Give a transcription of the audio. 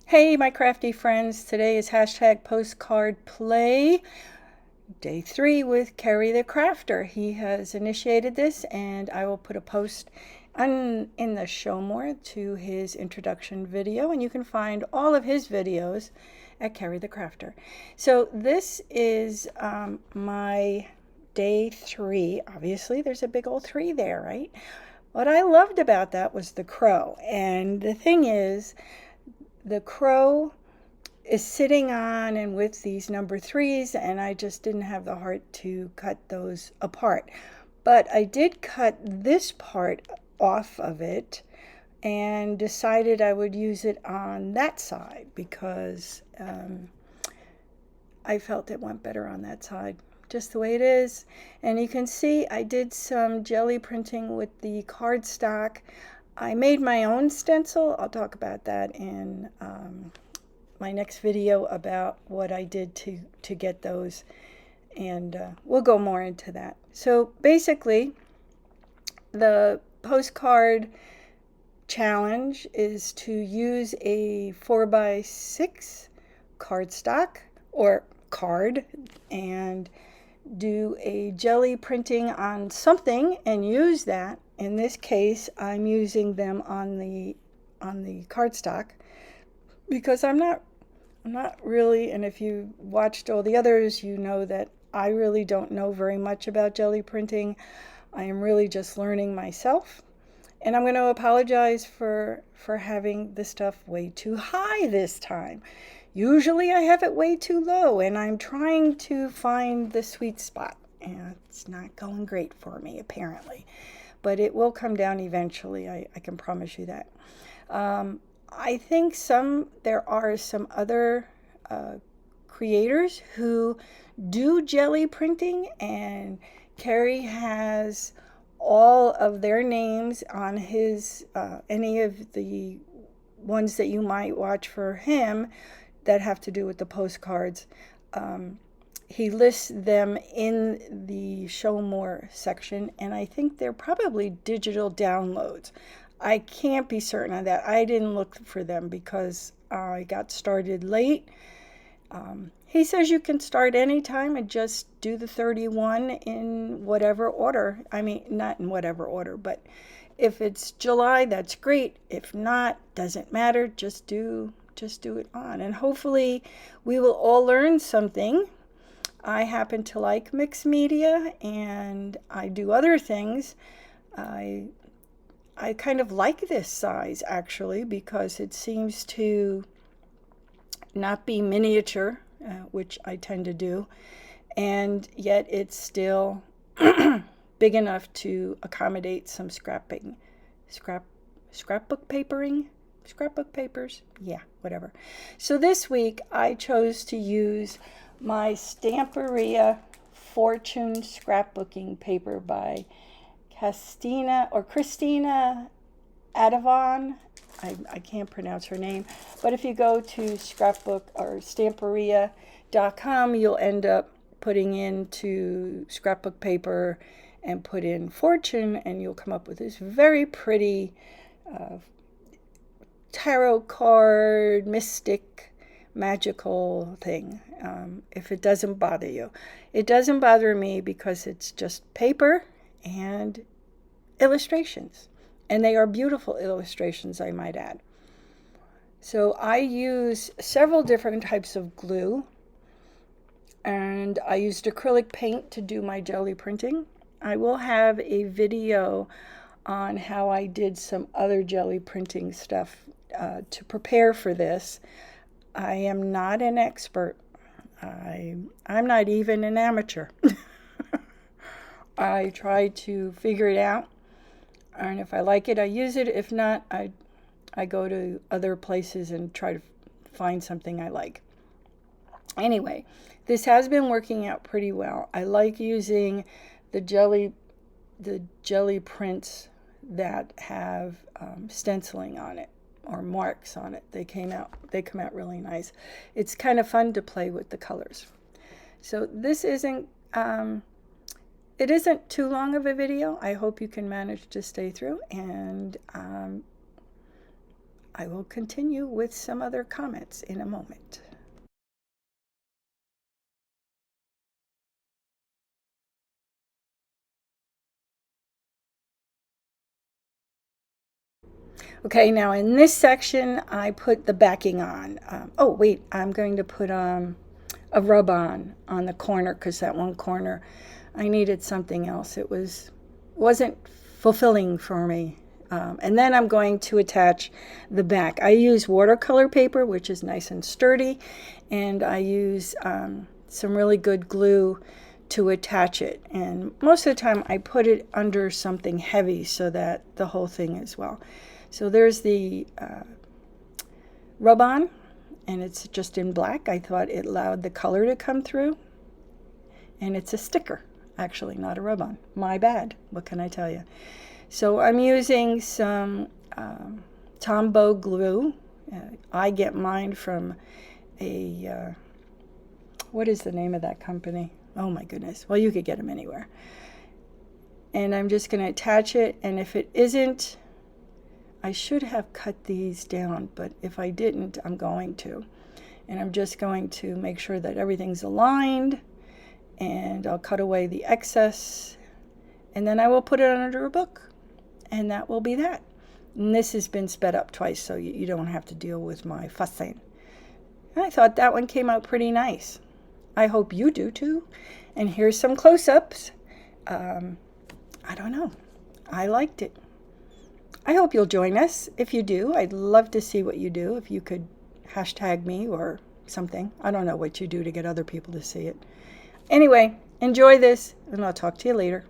Hey, my crafty friends. Today is hashtag postcard play, day 3 with Ceri the Crafter. He has initiated this, and I will put a post in the show more to his introduction video, and you can find all of his videos at Ceri the Crafter. So this is my day 3. Obviously, there's a big old 3 there, right? What I loved about that was the crow. And the thing is, the crow is sitting on and with these number 3s, and I just didn't have the heart to cut those apart. But I did cut this part off of it and decided I would use it on that side because I felt it went better on that side, just the way it is. And you can see I did some jelly printing with the cardstock. I made my own stencil. I'll talk about that in my next video about what I did to get those, and we'll go more into that. So basically, the postcard challenge is to use a 4x6 cardstock or card and do a jelly printing on something and use that. In this case, I'm using them on the cardstock because I'm not really, and if you watched all the others, you know that I really don't know very much about jelly printing. I am really just learning myself. And I'm going to apologize for having the stuff way too high this time. Usually I have it way too low, and I'm trying to find the sweet spot. And it's not going great for me, apparently. But it will come down eventually, I can promise you that. I think there are some other creators who do jelly printing, and Ceri has all of their names on his any of the ones that you might watch for him that have to do with the postcards. He lists them in the show more section, and I think they're probably digital downloads. I can't be certain of that. I didn't look for them because I got started late. He says you can start anytime and just do the 31 in whatever order. I mean, not in whatever order, but if it's July, that's great. If not, doesn't matter. Just do it on. And hopefully we will all learn something. I happen to like mixed media, and I do other things. I kind of like this size, actually, because it seems to not be miniature, which I tend to do, and yet it's still big enough to accommodate some scrapbook papers, yeah, whatever. So this week I chose to use my Stamperia Fortune scrapbooking paper by Christina Adavon. I can't pronounce her name, but if you go to scrapbook or stamperia.com, you'll end up putting into scrapbook paper and put in Fortune, and you'll come up with this very pretty tarot card, mystic, magical thing. If it doesn't bother you, it doesn't bother me because it's just paper and illustrations, and they are beautiful illustrations, I might add. So I use several different types of glue, and I used acrylic paint to do my jelly printing. I will have a video on how I did some other jelly printing stuff to prepare for this. I am not an expert. I'm not even an amateur. I try to figure it out, and if I like it, I use it. If not, I go to other places and try to find something I like. Anyway, this has been working out pretty well. I like using the jelly prints that have stenciling on it or marks on it. They come out really nice. It's kind of fun to play with the colors. So this isn't it isn't too long of a video. I hope you can manage to stay through, and I will continue with some other comments in a moment. Okay, now in this section, I put the backing on. Oh, wait, I'm going to put a rub on the corner because that one corner, I needed something else. Wasn't fulfilling for me. And then I'm going to attach the back. I use watercolor paper, which is nice and sturdy, and I use some really good glue to attach it. And most of the time I put it under something heavy so that the whole thing is well. So there's the rub-on, and it's just in black. I thought it allowed the color to come through. And it's a sticker, actually, not a rub-on. My bad. What can I tell you? So I'm using some Tombow glue. I get mine from what is the name of that company? Oh my goodness. Well, you could get them anywhere. And I'm just going to attach it, and if it isn't, I should have cut these down, but if I didn't, I'm going to. And I'm just going to make sure that everything's aligned, and I'll cut away the excess, and then I will put it under a book, and that will be that. And this has been sped up twice, so you don't have to deal with my fussing. And I thought that one came out pretty nice. I hope you do too. And here's some close-ups. I don't know. I liked it. I hope you'll join us. If you do, I'd love to see what you do. If you could hashtag me or something. I don't know what you do to get other people to see it. Anyway, enjoy this, and I'll talk to you later.